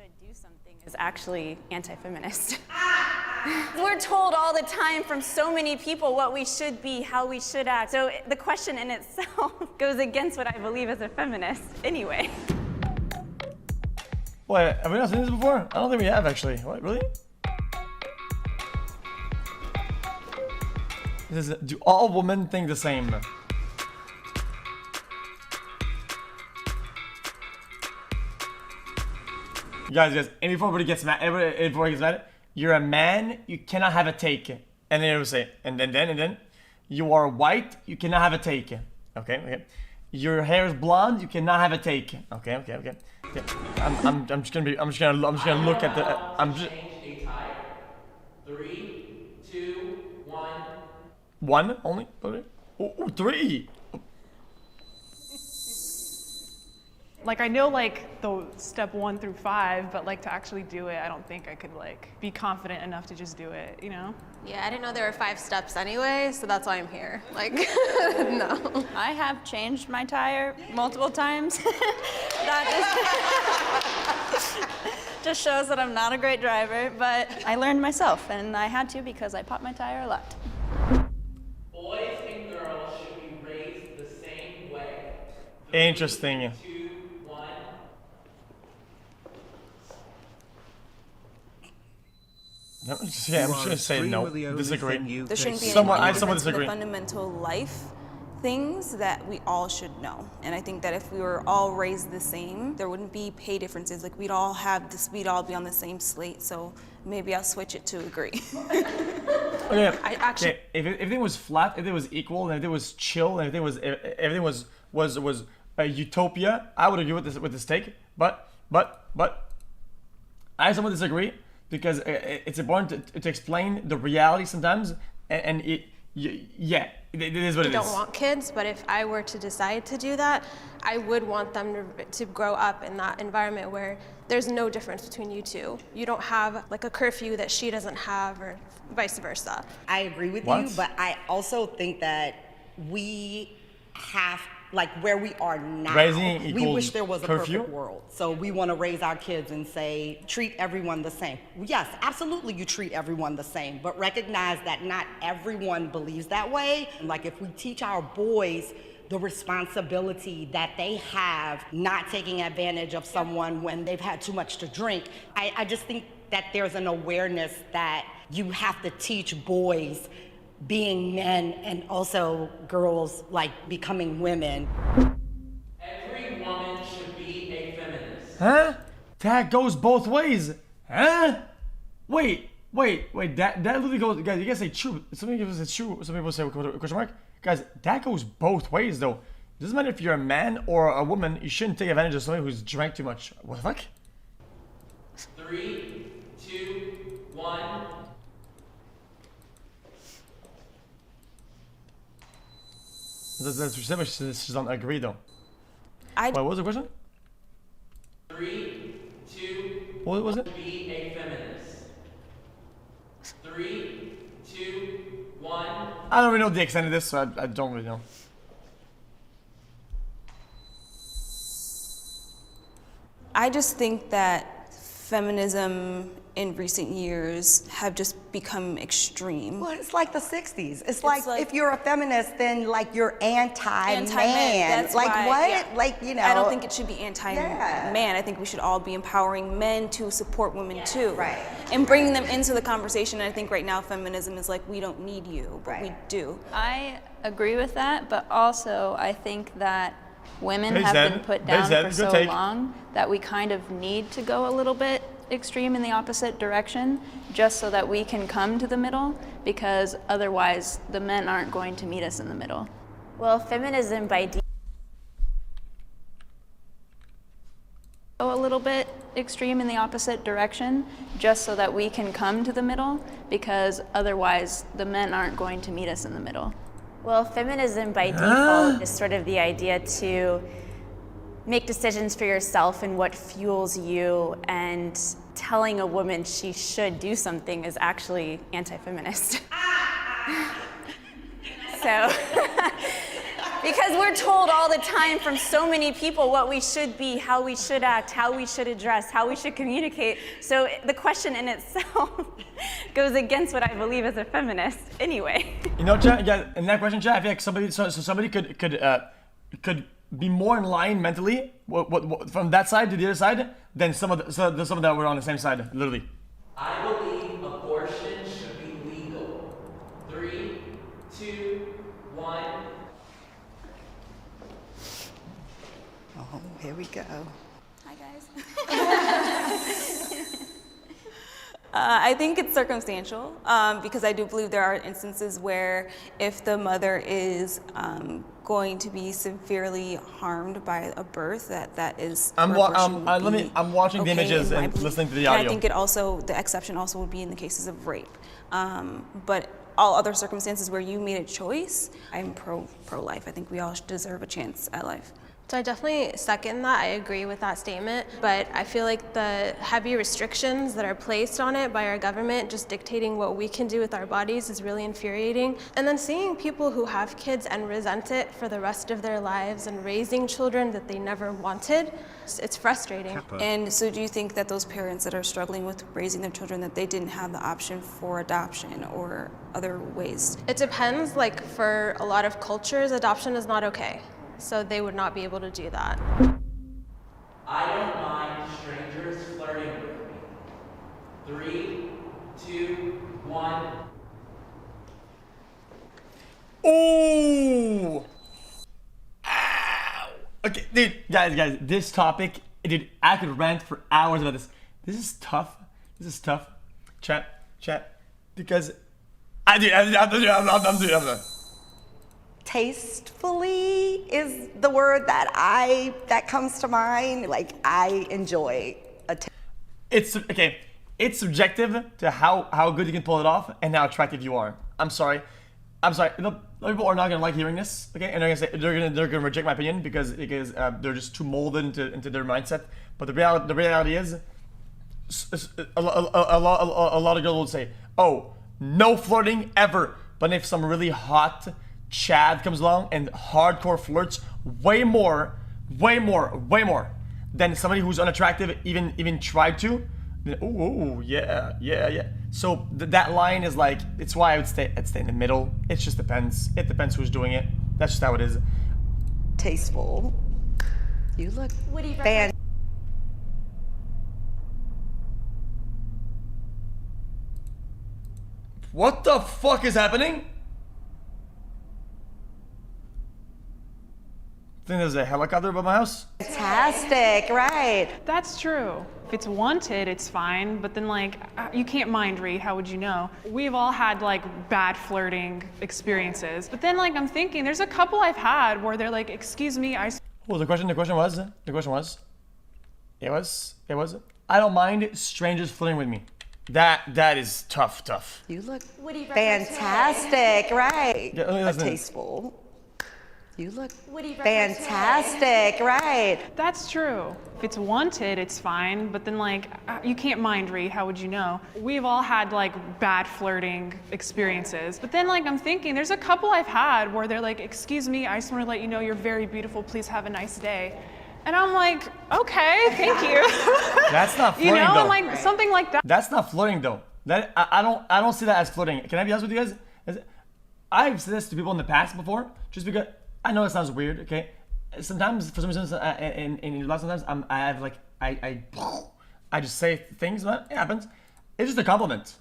should do something is actually anti-feminist. We're told all the time from so many people what we should be, how we should act. So the question in itself goes against what I believe as a feminist anyway. Wait, have we not seen this before? I don't think we have actually. What, really? This is, do all women think the same? Guys, and before everybody gets mad, you're a man, you cannot have a take. And then it will say, and then, you are white, you cannot have a take. Okay. Your hair is blonde, you cannot have a take. Okay. I'm just gonna look at the. Change a tire. 3, 2, 1. One only? Okay. Oh, 3. Like, I know, like, the step 1 through 5, but, like, to actually do it, I don't think I could, like, be confident enough to just do it, you know? Yeah, I didn't know there were 5 steps anyway, so that's why I'm here. Like, no. I have changed my tire multiple times. That just shows that I'm not a great driver, but I learned myself, and I had to because I popped my tire a lot. Boys and girls should be raised the same way. Interesting. 2, 1. I'm just gonna say no. Disagree. There shouldn't be I somewhat any difference in disagree. the fundamental life things that we all should know. And I think that if we were all raised the same, there wouldn't be pay differences. Like, we'd all be on the same slate. So maybe I'll switch it to agree. Okay. I actually, If everything was flat, if it was equal, and if it was chill, and if everything was a utopia, I would agree with this take. But I somewhat disagree because it's important to explain the reality sometimes, and it is what it is. I don't want kids, but if I were to decide to do that, I would want them to grow up in that environment where there's no difference between you two. You don't have like a curfew that she doesn't have, or vice versa. I agree with you, but I also think that we have, like, where we are now, we wish there was a perfect world. So we want to raise our kids and say, treat everyone the same. Yes, absolutely you treat everyone the same, but recognize that not everyone believes that way. Like, if we teach our boys the responsibility that they have not taking advantage of someone when they've had too much to drink, I just think that there's an awareness that you have to teach boys being men and also girls, like, becoming women. Every woman should be a feminist. Huh? That goes both ways. Huh? Wait. That literally goes. Guys, you guys say true. Some people say true. Some people say question mark. Guys, that goes both ways though. It doesn't matter if you're a man or a woman. You shouldn't take advantage of somebody who's drank too much. What the fuck? 3, 2, 1. That's what she said, but she doesn't agree though. I What was the question? 3, 2. What was it? Be a feminist. 3, 2, 1. I don't really know the extent of this, so I don't really know. I just think that feminism in recent years have just become extreme. Well, it's like the 60s. It's like if you're a feminist, then like you're anti-man. That's like why, what? yeah. Like, you know. I don't think it should be anti-man. I think we should all be empowering men to support women too. Right. And bringing them into the conversation. And I think right now feminism is like, we don't need you, but we do. I agree with that, but also I think that women have been put down for so long that we kind of need to go a little bit extreme in the opposite direction just so that we can come to the middle, because otherwise the men aren't going to meet us in the middle. Well, feminism by Go a little bit extreme in the opposite direction just so that we can come to the middle, because otherwise the men aren't going to meet us in the middle. Well, feminism by default is sort of the idea to make decisions for yourself and what fuels you, and telling a woman she should do something is actually anti-feminist. So Because we're told all the time from so many people what we should be, how we should act, how we should address, how we should communicate. So the question in itself goes against what I believe as a feminist anyway. You know, Chad, yeah, in that question, Chad, I feel like somebody could be more in line mentally from that side to the other side than some of that were on the same side, literally. I believe abortion should be legal. 3, 2, 1. Oh, here we go. Hi, guys. I think it's circumstantial because I do believe there are instances where if the mother is going to be severely harmed by a birth, that is. I'm watching the images and listening to the audio. And I think the exception also would be in the cases of rape. But all other circumstances where you made a choice, I'm pro-life. I think we all deserve a chance at life. So I definitely second that. I agree with that statement, but I feel like the heavy restrictions that are placed on it by our government, just dictating what we can do with our bodies, is really infuriating. And then seeing people who have kids and resent it for the rest of their lives and raising children that they never wanted, it's frustrating. And so do you think that those parents that are struggling with raising their children, that they didn't have the option for adoption or other ways? It depends. Like for a lot of cultures, adoption is not okay. So they would not be able to do that. I don't mind strangers flirting with me. 3, 2, 1. Ooh! Ow! Okay, dude, guys, this topic, dude, I could rant for hours about this. This is tough. Chat, because I'm done. Tastefully is the word that comes to mind. Like, I enjoy It's okay. It's subjective to how good you can pull it off and how attractive you are. I'm sorry. People are not gonna like hearing this, okay? And they're gonna reject my opinion because they're just too molded into their mindset. But the reality is, a lot of girls will say, "Oh, no flirting ever." But if some really hot Chad comes along and hardcore flirts way more than somebody who's unattractive even tried to, then yeah. So that line is like, it's why I would stay in the middle. It just depends. It depends who's doing it. That's just how it is. Tasteful. You look fantastic. What the fuck is happening? I think there's a helicopter above my house. Fantastic, right. That's true. If it's wanted, it's fine, but then like, you can't mind read, how would you know? We've all had like bad flirting experiences, but then like I'm thinking, there's a couple I've had where they're like, excuse me, What was the question? The question was, it was, I don't mind strangers flirting with me. That is tough. You look fantastic, right. Yeah, tasteful. You look fantastic, right. That's true. If it's wanted, it's fine, but then like, you can't mind read, how would you know? We've all had like bad flirting experiences, but then like I'm thinking, there's a couple I've had where they're like, excuse me, I just want to let you know you're very beautiful, please have a nice day. And I'm like, okay, thank you. That's not flirting, though. though. Like something like that. That's not flirting, though. That I don't see that as flirting. Can I be honest with you guys? I've said this to people in the past before, just because I know it sounds weird. Okay, sometimes for some reason, sometimes I just say things, but it happens. It's just a compliment.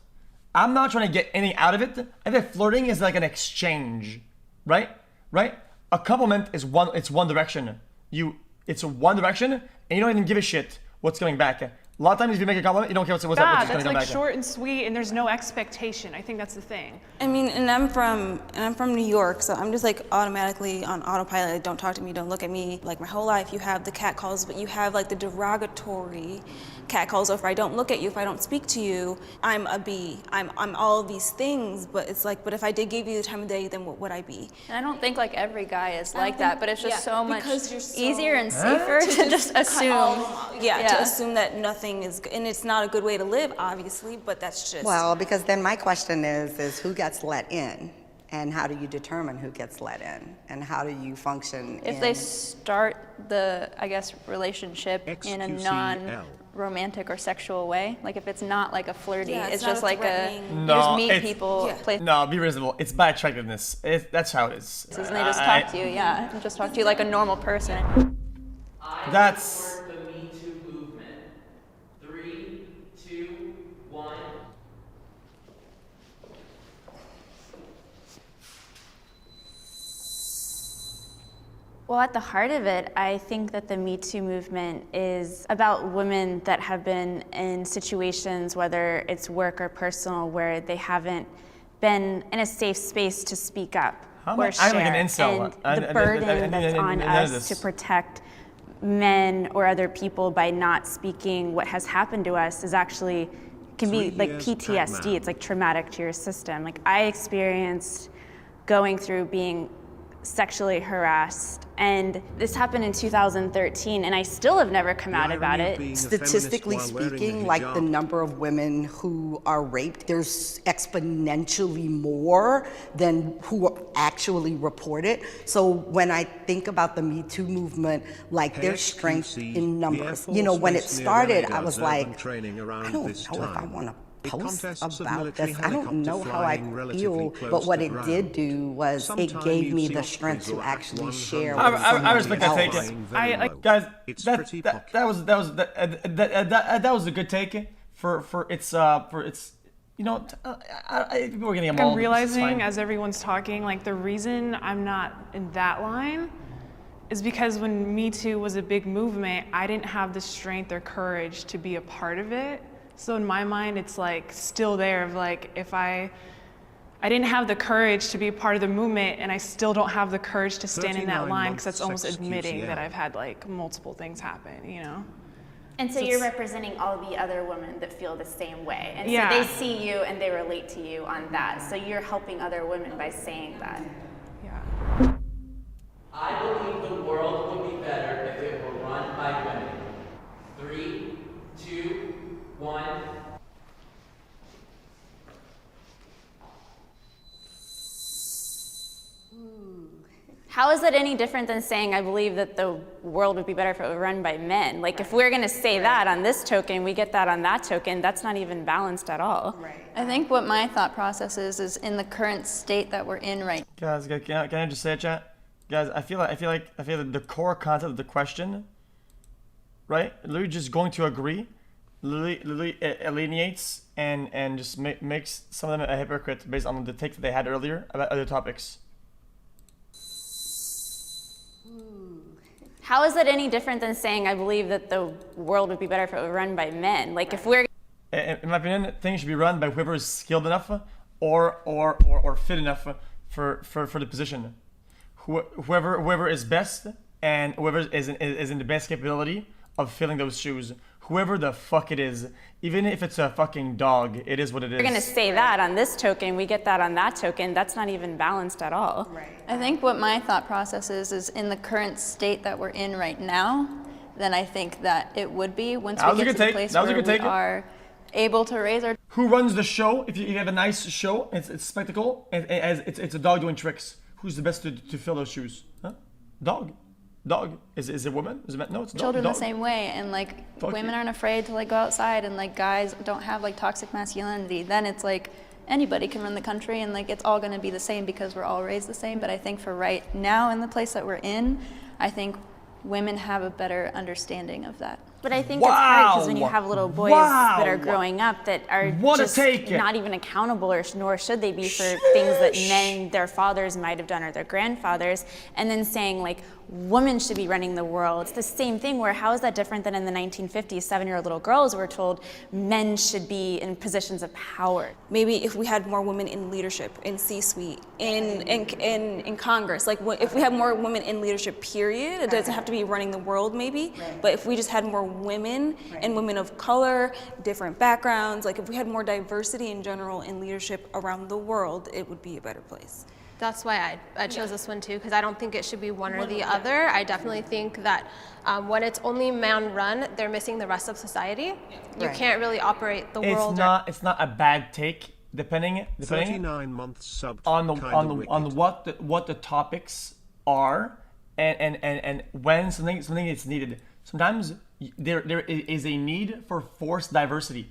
I'm not trying to get anything out of it. I think flirting is like an exchange, right? A compliment is one direction. It's one direction, and you don't even give a shit what's coming back. A lot of times, if you make a compliment, you don't care what's coming back. That's like short and sweet, and there's no expectation. I think that's the thing. I mean, and I'm from New York, so I'm just like automatically on autopilot. Like, don't talk to me, don't look at me. Like my whole life, you have the cat calls, but you have like the derogatory cat calls. So if I don't look at you, if I don't speak to you, I'm a B. I'm all of these things. But it's like, but if I did give you the time of day, then what would I be? And I don't think like every guy is like that, but it's just so much so easier and safer to just assume. To assume that nothing is, and it's not a good way to live, obviously, but that's just. Well, because then my question is who gets let in? And how do you determine who gets let in? And how do you function if they start the, I guess, relationship in a non-romantic or sexual way? Like if it's not like a flirty, it's just like you just meet people. No, be reasonable. It's by attractiveness. That's how it is. And they just talk to you, and just talk to you like a normal person. That's... support the Me Too movement. 3, 2, 1. Well, at the heart of it, I think that the Me Too movement is about women that have been in situations, whether it's work or personal, where they haven't been in a safe space to speak up or share. I'm like an incel. And the burden that's on us to protect men or other people by not speaking what has happened to us is actually, can be like PTSD. It's like traumatic to your system. Like I experienced going through being sexually harassed, and this happened in 2013, and I still have never come out about it. Statistically speaking, like the number of women who are raped, there's exponentially more than who actually report it. So when I think about the Me Too movement, like there's strength in numbers. You know, when it started, I was like, I don't know if I want to post about this. I don't know how I feel, but what it did do was it gave me the strength to actually share with I respect that take. Guys, that was a good take for its you know, people are getting I'm realizing as everyone's talking, like the reason I'm not in that line is because when Me Too was a big movement, I didn't have the strength or courage to be a part of it. So in my mind, it's like still there of like, if I didn't have the courage to be a part of the movement, and I still don't have the courage to stand in that line, because that's almost admitting that I've had like multiple things happen, you know? And so you're representing all the other women that feel the same way. And so they see you and they relate to you on that. So you're helping other women by saying that. Yeah. I believe the world would be better if it were run by women. 3, 2, 1. How is that any different than saying I believe that the world would be better if it were run by men? Like if we're going to say that on this token, we get that on that token, that's not even balanced at all. Right. I think what my thought process is in the current state that we're in right now. Guys, can I just say it, chat? Guys, I feel like the core concept of the question, right? Literally just going to agree, literally alienates and just makes some of them a hypocrite based on the take that they had earlier about other topics. How is that any different than saying I believe that the world would be better if it were run by men? Like if we're... In my opinion, things should be run by whoever is skilled enough or fit enough for the position. Whoever is best and whoever is in the best capability of filling those shoes. Whoever the fuck it is, even if it's a fucking dog, it is what it is. We're gonna say that on this token, we get that on that token. That's not even balanced at all. Right. I think what my thought process is in the current state that we're in right now, then I think that it would be once we get to the place where we are able to raise our... Who runs the show? If you have a nice show, it's a spectacle, it's a dog doing tricks. Who's the best to fill those shoes? Huh? Dog. Is it a woman? Is it no? It's a dog. Children the same way, and like women aren't afraid to like go outside, and like guys don't have like toxic masculinity. Then it's like anybody can run the country, and like it's all going to be the same because we're all raised the same. But I think for right now in the place that we're in, I think women have a better understanding of that. But I think it's hard because when you have little boys that are growing up that are just not even accountable, nor should they be for things that men, their fathers might have done or their grandfathers, and then saying like women should be running the world. It's the same thing where how is that different than in the 1950s, 7-year-old little girls were told men should be in positions of power. Maybe if we had more women in leadership, in C-suite, in Congress, like if we had more women in leadership, period, it doesn't have to be running the world maybe, but if we just had more women and women of color, different backgrounds, like if we had more diversity in general in leadership around the world, it would be a better place. That's why I chose this one too, because I don't think it should be one or the other. I definitely think that when it's only man run, they're missing the rest of society. You can't really operate the world. It's not a bad take. depending 39 months sub on what the topics are and when something is needed. Sometimes there is a need for forced diversity.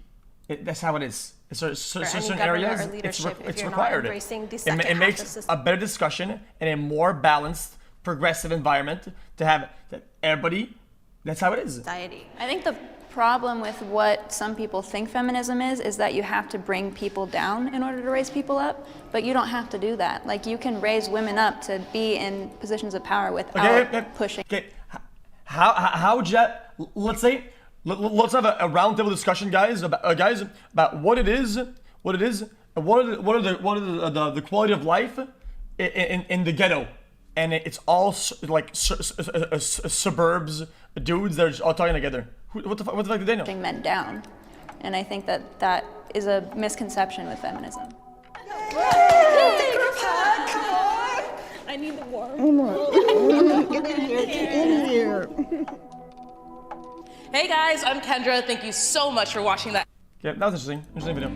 That's how it is. Certain areas, it's required. It makes a better discussion and a more balanced, progressive environment to have everybody. That's how it is. I think the problem with what some people think feminism is that you have to bring people down in order to raise people up, but you don't have to do that. Like, you can raise women up to be in positions of power without pushing. Okay, how would you? Let's say. Let's have a roundtable discussion, guys, about what it is, what are the quality of life in the ghetto, and it's all like suburbs, dudes that are all talking together. What the fuck do they know? Pushing men down, and I think that is a misconception with feminism. I need the warm. Get in here. Hey guys, I'm Kendra. Thank you so much for watching that. Yeah, that was interesting. Interesting video.